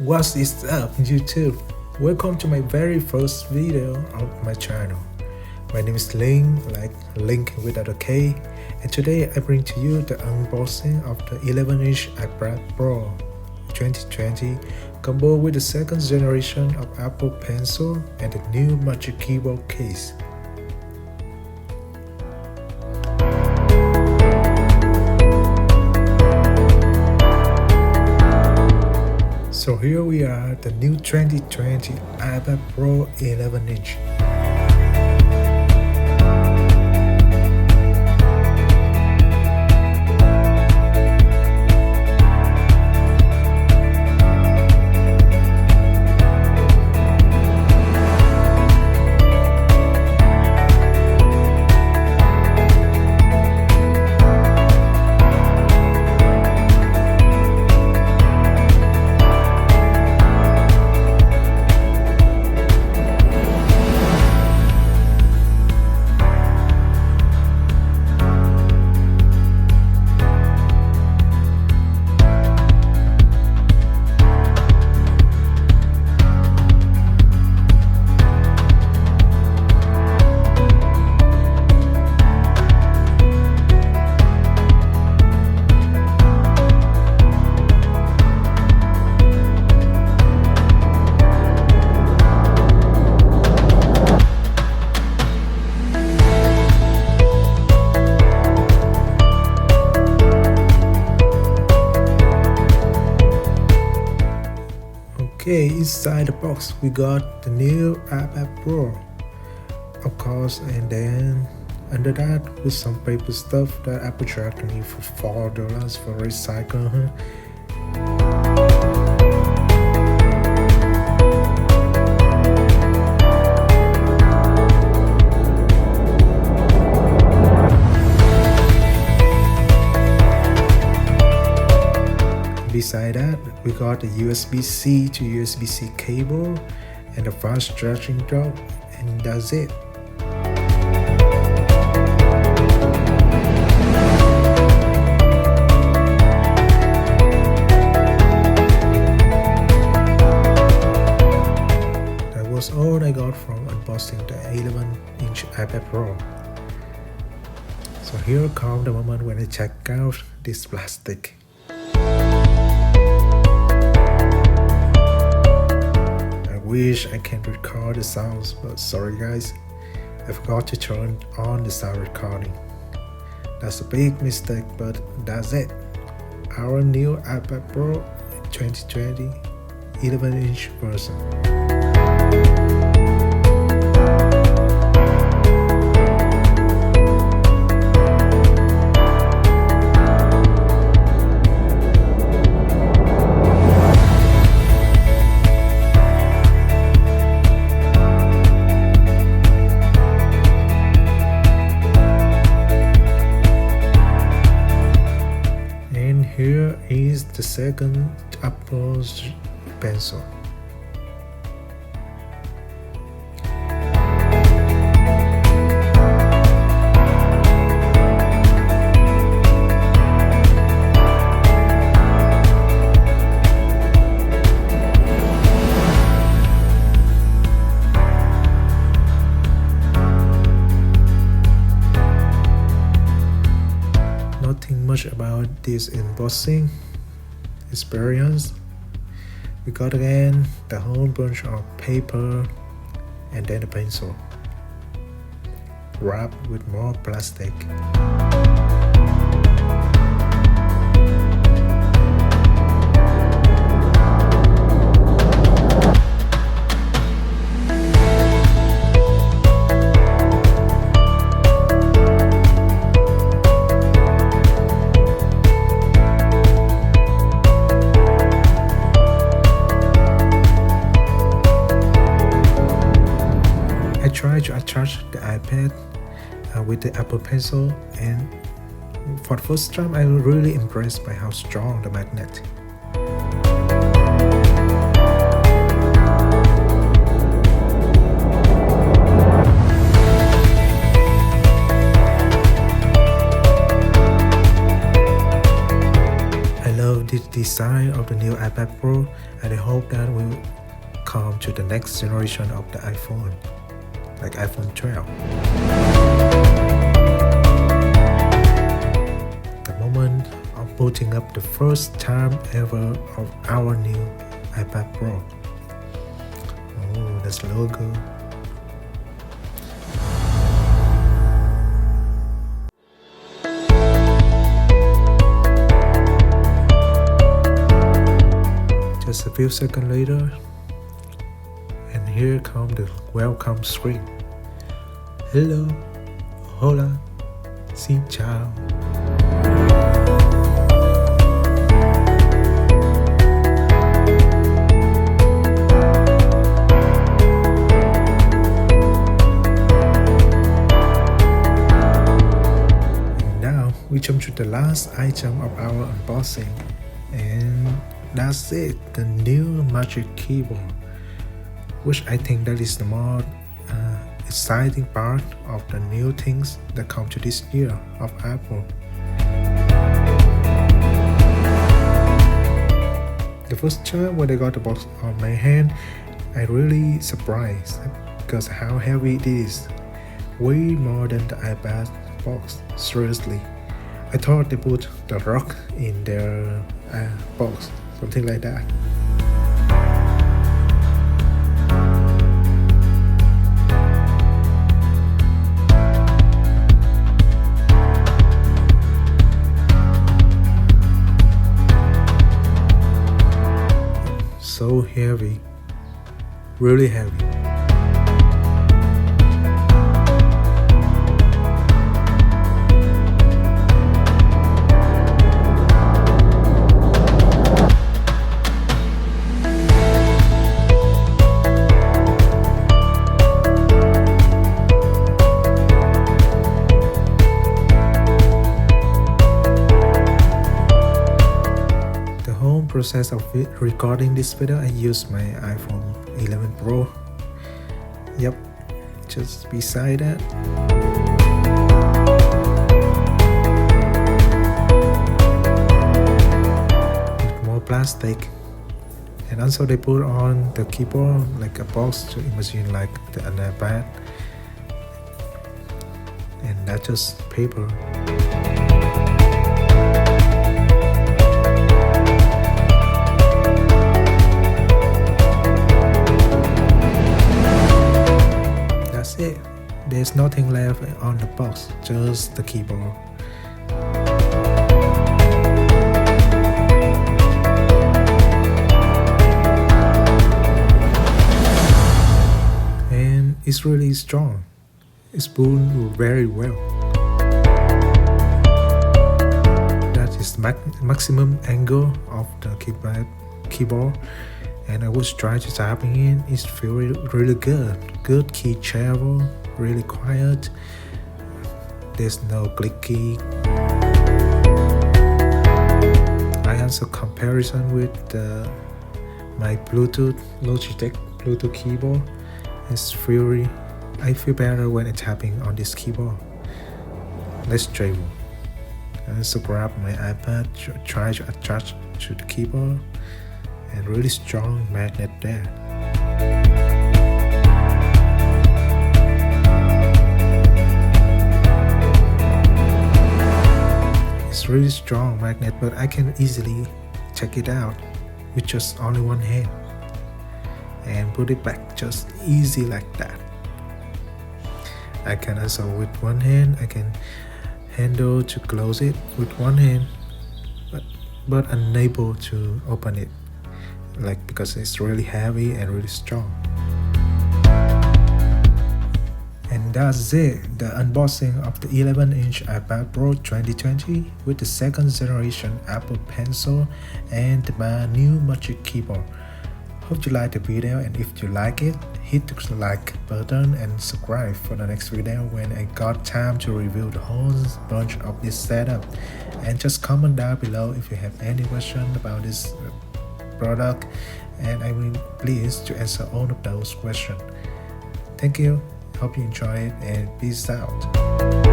What's this up, YouTube? Welcome to my very first video of my channel. My name is Link, like Link without a K, and today I bring to you the unboxing of the 11-inch iPad Pro 2020 combo with the second generation of Apple Pencil and the new Magic Keyboard case. So here we are, the new 2020 iPad Pro 11-inch. Okay, inside the box we got the new iPad Pro, of course, and then under that with some paper stuff that Apple charged me for $4 for recycle. Beside that, we got the USB-C to USB-C cable and a fast charging dock, and that's it. That was all I got from unboxing the 11-inch iPad Pro. So here comes the moment when I check out this plastic. Wish I can record the sounds, but sorry guys, I forgot to turn on the sound recording. That's a big mistake, but that's it. Our new iPad Pro 2020 11-inch version. Here is the second Apple's pencil. Nothing much about this embossing experience. We got again the whole bunch of paper and then a pencil wrapped with more plastic. I tried to attach the iPad with the Apple Pencil, and for the first time I was really impressed by how strong the magnet. design of the new iPad Pro, and I hope that will come to the next generation of the iPhone, like iPhone 12. The moment of booting up the first time ever of our new iPad Pro. Oh, that's logo. Just a few seconds later, and here comes the welcome screen. Hello, hola, xin chào. And now we jump to the last item of our unboxing, and that's it, the new Magic Keyboard, which I think that is the more exciting part of the new things that come to this year of Apple. The first time when I got the box on my hand, I really surprised because how heavy it is, way more than the iPad box. Seriously, I thought they put the rock in their box, something like that. So heavy, really heavy. Process of recording this video, I use my iPhone 11 Pro. Yep, just beside that. With more plastic, and also they put on the keyboard like a box to imagine like the iPad, and that's just paper. It. There's nothing left on the box, just the keyboard. And it's really strong. It's pulled very well. That is maximum angle of the keyboard. And I was trying to typing in. It's feeling really good. Good key travel, really quiet. There's no clicky. I also comparison with my Bluetooth Logitech Bluetooth keyboard. It's really, I feel better when I'm tapping on this keyboard. Let's travel. I also grab my iPad, try to attach to the keyboard. And really strong magnet there. It's really strong magnet, but I can easily check it out with just only one hand and put it back just easy like that. I can also with one hand, I can handle to close it with one hand, but unable to open it. Like because it's really heavy and really strong. And that's it, the unboxing of the 11-inch iPad Pro 2020 with the second generation Apple Pencil and my new Magic Keyboard. Hope you liked the video, and if you like it, hit the like button and subscribe for the next video when I got time to review the whole bunch of this setup. And just comment down below if you have any question about this product, and I will be pleased to answer all of those questions. Thank you, hope you enjoy it, and peace out.